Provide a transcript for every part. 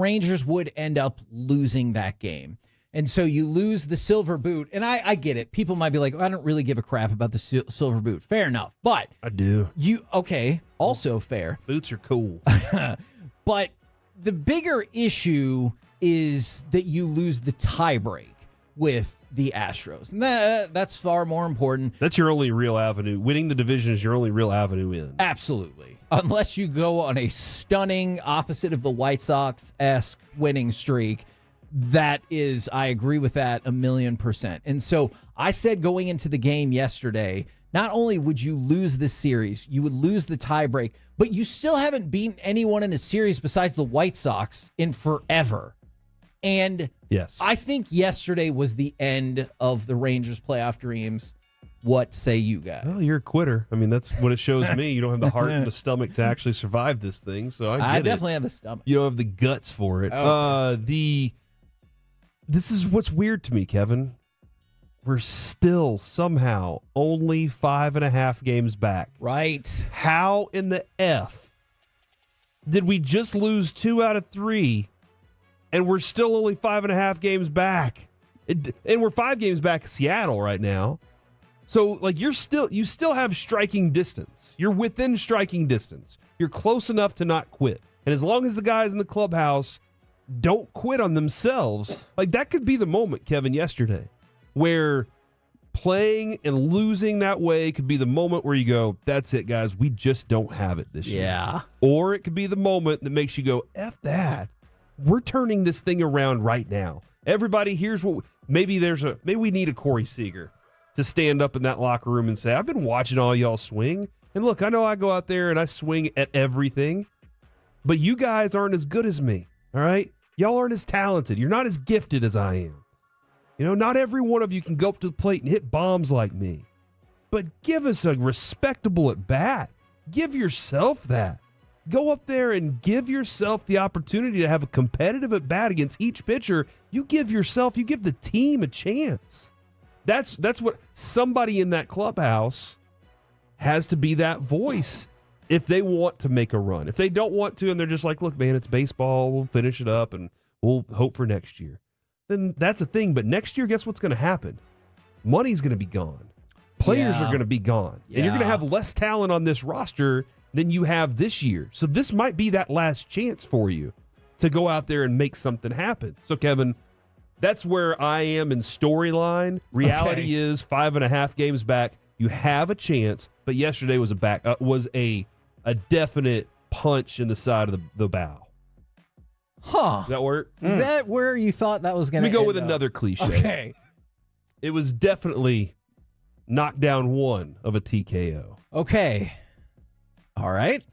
Rangers would end up losing that game. And so you lose the silver boot. And I get it. People might be like, I don't really give a crap about the silver boot. Fair enough. But I do. Okay, also fair. Boots are cool. But the bigger issue is that you lose the tiebreak with the Astros. And that's far more important. That's your only real avenue. Winning the division is your only real avenue in. Absolutely. Unless you go on a stunning opposite of the White Sox-esque winning streak. That is, I agree with that 1,000,000%. And so I said going into the game yesterday, not only would you lose this series, you would lose the tiebreak, but you still haven't beaten anyone in a series besides the White Sox in forever. And yes, I think yesterday was the end of the Rangers' playoff dreams. What say you guys? Well, you're a quitter. I mean, that's what it shows me. You don't have the heart and the stomach to actually survive this thing. So I definitely have the stomach. You don't have the guts for it. Okay. This is what's weird to me, Kevin. We're still somehow only 5.5 games back. Right. How in the F did we just lose 2 out of 3 and we're still only 5.5 games back? And we're 5 games back in Seattle right now. So, like, you still have striking distance. You're within striking distance. You're close enough to not quit. And as long as the guys in the clubhouse don't quit on themselves, like, that could be the moment, Kevin, yesterday, where playing and losing that way could be the moment where you go, that's it, guys. We just don't have it this year. Yeah. Or it could be the moment that makes you go, F that. We're turning this thing around right now. Everybody, here's what maybe we need a Corey Seager to stand up in that locker room and say, I've been watching all y'all swing. And look, I know I go out there and I swing at everything, but you guys aren't as good as me. All right? Y'all aren't as talented. You're not as gifted as I am. You know, not every one of you can go up to the plate and hit bombs like me. But give us a respectable at bat. Give yourself that. Go up there and give yourself the opportunity to have a competitive at bat against each pitcher. You give the team a chance. That's what somebody in that clubhouse has to be, that voice, if they want to make a run. If they don't want to and they're just like, look, man, it's baseball. We'll finish it up and we'll hope for next year. Then that's a thing. But next year, guess what's going to happen? Money's going to be gone. Players are going to be gone. Yeah. And you're going to have less talent on this roster than you have this year. So this might be that last chance for you to go out there and make something happen. So, Kevin, that's where I am in storyline. Reality is 5.5 games back. You have a chance, but yesterday was a definite punch in the side of the bow. Huh. Does that work? Is that where you thought that was going to Let me go with another cliche. Okay. It was definitely knockdown 1 of a TKO. Okay. All right.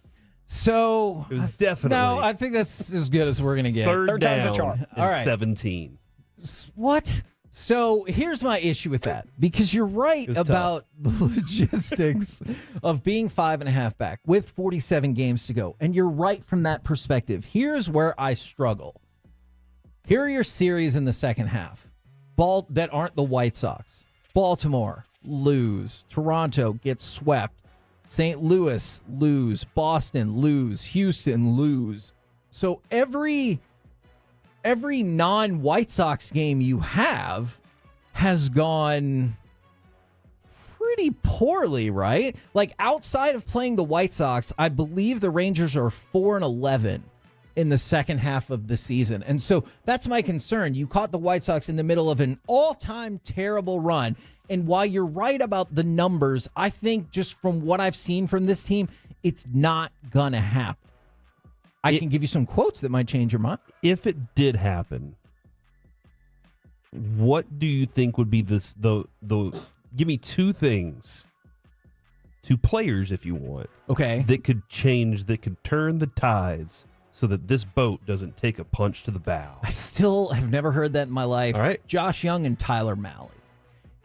So it was definitely. No, I think that's as good as we're going to get. Third time's down a charm. and All right. 17. What? So here's my issue with that, because you're right about the logistics of being 5.5 back with 47 games to go. And you're right from that perspective. Here's where I struggle. Here are your series in the second half. That aren't the White Sox. Baltimore, lose. Toronto gets swept. St. Louis, lose. Boston, lose. Houston, lose. So every non-White Sox game you have has gone pretty poorly, right? Like, outside of playing the White Sox, I believe the Rangers are 4-11 in the second half of the season. And so that's my concern. You caught the White Sox in the middle of an all-time terrible run. And while you're right about the numbers, I think just from what I've seen from this team, it's not going to happen. I can give you some quotes that might change your mind. If it did happen, what do you think would be the give me 2 things, 2 players if you want. Okay. That could turn the tides so that this boat doesn't take a punch to the bow. I still have never heard that in my life. All right. Josh Young and Tyler Malley.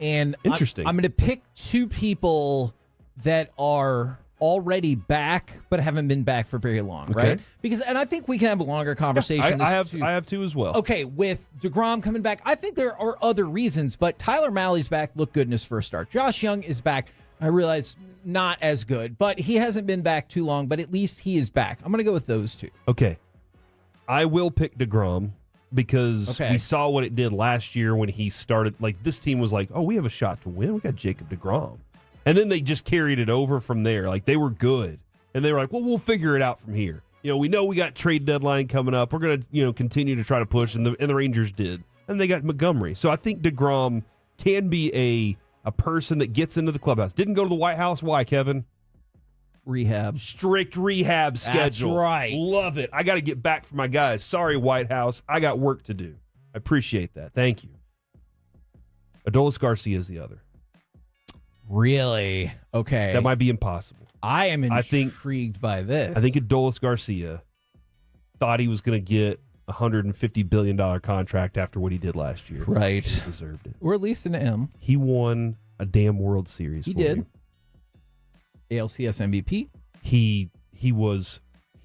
And interesting. I'm going to pick 2 people that are already back, but haven't been back for very long, right? And I think we can have a longer conversation. I have 2 as well. Okay, with DeGrom coming back, I think there are other reasons, but Tyler Malley's back. Look good in his first start. Josh Young is back. I realize not as good, but he hasn't been back too long, but at least he is back. I'm going to go with those 2. Okay. I will pick DeGrom because we saw what it did last year when he started. Like, this team was like, oh, we have a shot to win. We got Jacob DeGrom. And then they just carried it over from there. Like, they were good. And they were like, well, we'll figure it out from here. We know we got trade deadline coming up. We're going to, continue to try to push. And the Rangers did. And they got Montgomery. So I think DeGrom can be a person that gets into the clubhouse. Didn't go to the White House. Why, Kevin? Rehab. Strict rehab schedule. That's right. Love it. I got to get back for my guys. Sorry, White House. I got work to do. I appreciate that. Thank you. Adolis Garcia is the other. Really? Okay. That might be impossible. I am intrigued by this. I think Adolis Garcia thought he was going to get a $150 billion contract after what he did last year. Right. He deserved it. Or at least an M. He won a damn World Series. He did. ALCS MVP. He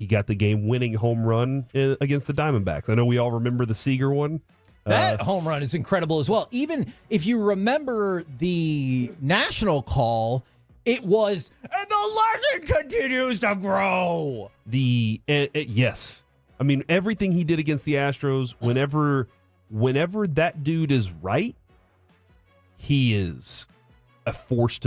got the game-winning home run against the Diamondbacks. I know we all remember the Seager one. That home run is incredible as well. Even if you remember the national call, it was, and the legend continues to grow. Yes. I mean, everything he did against the Astros, whenever that dude is right, he is a force.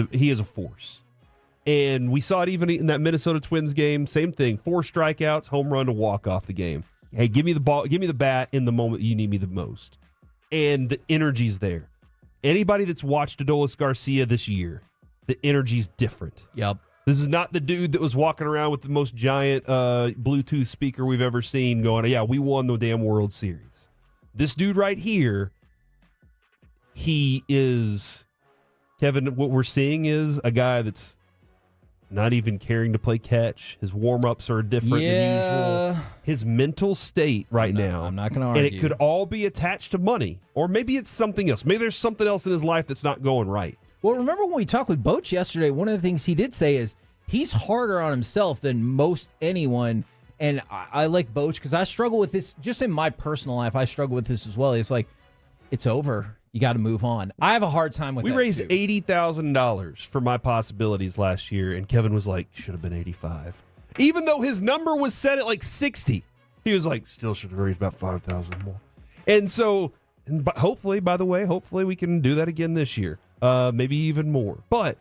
And we saw it even in that Minnesota Twins game. Same thing. 4 strikeouts, home run to walk off the game. Hey, give me the ball, give me the bat in the moment you need me the most. And the energy's there. Anybody that's watched Adolis Garcia this year, the energy's different. Yep. This is not the dude that was walking around with the most giant Bluetooth speaker we've ever seen going, yeah, we won the damn World Series. This dude right here, he is, Kevin, what we're seeing is a guy that's not even caring to play catch. His warm-ups are different than usual. His mental state now. I'm not going to argue. And it could all be attached to money. Or maybe it's something else. Maybe there's something else in his life that's not going right. Well, remember when we talked with Boach yesterday, one of the things he did say is he's harder on himself than most anyone. And I like Boach because I struggle with this. Just in my personal life, I struggle with this as well. It's like, it's over. You got to move on. I have a hard time with that. We raised $80,000 for my possibilities last year, and Kevin was like, should have been 85. Even though his number was set at like 60, he was like, still should have raised about 5,000 more. And so, hopefully we can do that again this year. Maybe even more. But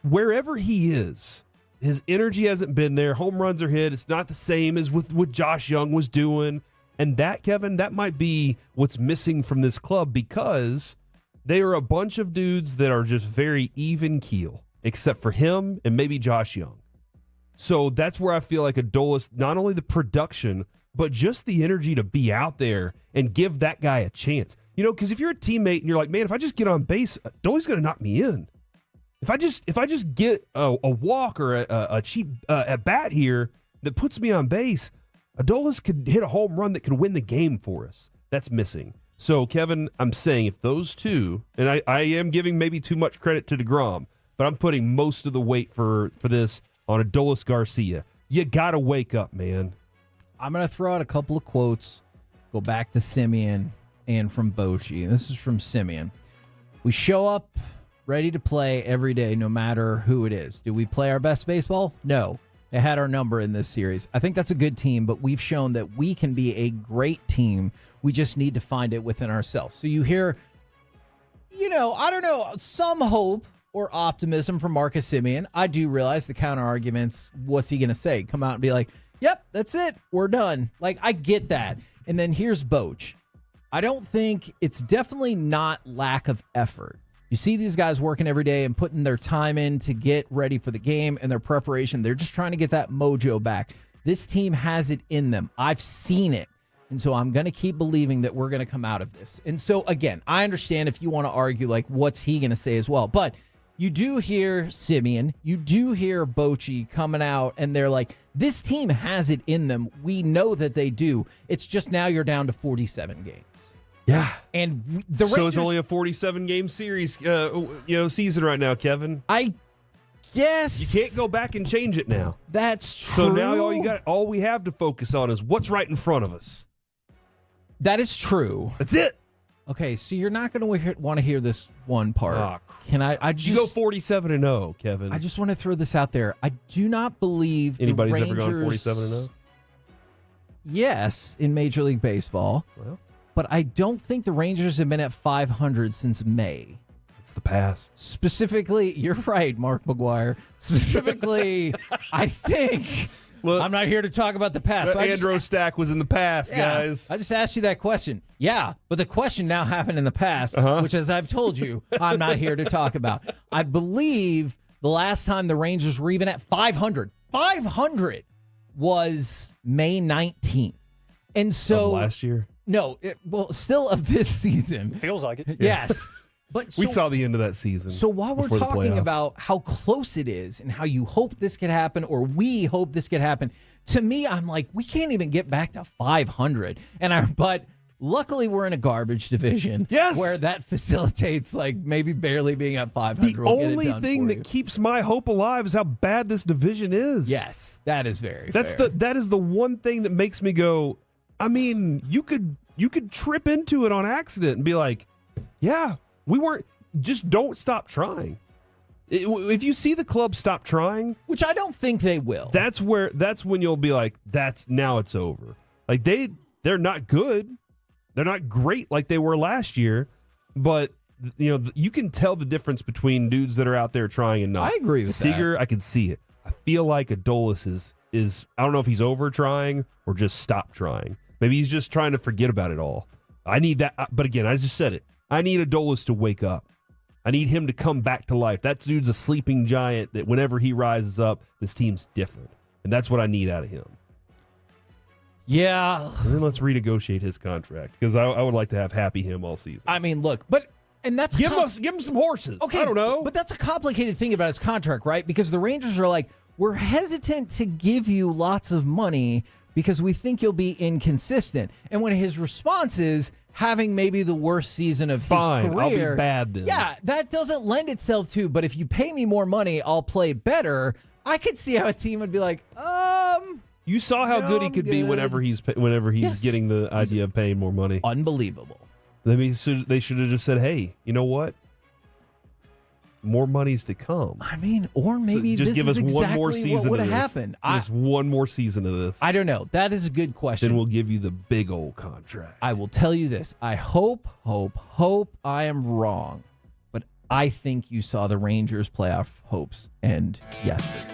wherever he is, his energy hasn't been there. Home runs are hit. It's not the same as with what Josh Young was doing. And that, Kevin, that might be what's missing from this club because they are a bunch of dudes that are just very even keel, except for him and maybe Josh Young. So that's where I feel like Adolis, not only the production, but just the energy to be out there and give that guy a chance. Because if you're a teammate and you're like, man, if I just get on base, Adolis going to knock me in. If I just get a walk or a cheap at bat here that puts me on base, Adolis could hit a home run that could win the game for us. That's missing. So, Kevin, I'm saying if those two, and I am giving maybe too much credit to DeGrom, but I'm putting most of the weight for this on Adolis Garcia. You got to wake up, man. I'm going to throw out a couple of quotes, go back to Simeon and from Bochy. This is from Simeon. We show up ready to play every day, no matter who it is. Do we play our best baseball? No. They had our number in this series. I think that's a good team, but we've shown that we can be a great team. We just need to find it within ourselves. So you hear, I don't know, some hope or optimism from Marcus Semien. I do realize the counter arguments. What's he going to say? Come out and be like, yep, that's it. We're done. Like, I get that. And then here's Boach. I don't think it's definitely not lack of effort. You see these guys working every day and putting their time in to get ready for the game and their preparation. They're just trying to get that mojo back. This team has it in them. I've seen it. And so I'm going to keep believing that we're going to come out of this. And so, again, I understand if you want to argue, like, what's he going to say as well. But you do hear Simeon, you do hear Bochy coming out, and they're like, this team has it in them. We know that they do. It's just now you're down to 47 games. Yeah. And the Rangers, so it's only a 47-game series, season right now, Kevin. I guess you can't go back and change it now. That's true. So now all we have to focus on is what's right in front of us. That is true. That's it. Okay, so you're not going to want to hear this one part. Oh, Can I just you go 47-0, Kevin? I just want to throw this out there. I do not believe anybody's the Rangers, ever gone 47-0. yes, in Major League Baseball. Well, But I don't think the Rangers have been at 500 since May. it's the past. Specifically, you're right, Mark McGuire. Specifically, I think... Look, I'm not here to talk about the past. The Andro stack was in the past, guys. I just asked you that question. Yeah, but the question now happened in the past, which, as I've told you, I'm not here to talk about. I believe the last time the Rangers were even at 500 was May 19th. And so... Of last year? No, still of this season. Feels like it. Yes. But We saw the end of that season. So while we're before the talking playoffs. about how close it is and how you hope this could happen, or we hope this could happen, to me, I'm like, we can't even get back to 500. But luckily, we're in a garbage division, Yes! where that facilitates like maybe barely being at 500. the will get it only done thing for that you. keeps my hope alive is how bad this division is. Yes, that is very. That is the one thing that makes me go, I mean, you could trip into it on accident and be like, yeah, we weren't. Just don't stop trying. If you see the club stop trying, which I don't think they will. that's when you'll be like, now it's over. Like they're not good. They're not great like they were last year, but you can tell the difference between dudes that are out there trying and not. I agree with Seager, I can see it. I feel like Adolis is I don't know if he's over trying or just stop trying. Maybe he's just trying to forget about it all. I need that. But again, I just said it. I need Adolis to wake up. I need him to come back to life. That dude's a sleeping giant that whenever he rises up, this team's different. And that's what I need out of him. Yeah. And then let's renegotiate his contract because I would like to have Happy him all season. I mean, look, and that's Give him some horses. Okay, I don't know. But that's a complicated thing about his contract, right? Because the Rangers are like, we're hesitant to give you lots of money because we think you'll be inconsistent. And when his response is having maybe the worst season of his career, I'll be bad then. Yeah, that doesn't lend itself to, but if you pay me more money, I'll play better. I could see how a team would be like, You saw how No, good he I'm could be good. whenever he's Yes. getting the idea of paying more money. unbelievable. They should have just said, "Hey, you know what? More money's to come. I mean, or maybe just this give is us exactly one more season what would of have this. happened. Give us one more season of this. I don't know. That is a good question. Then we'll give you the big old contract." I will tell you this. I hope I am wrong, but I think you saw the Rangers' playoff hopes end yesterday.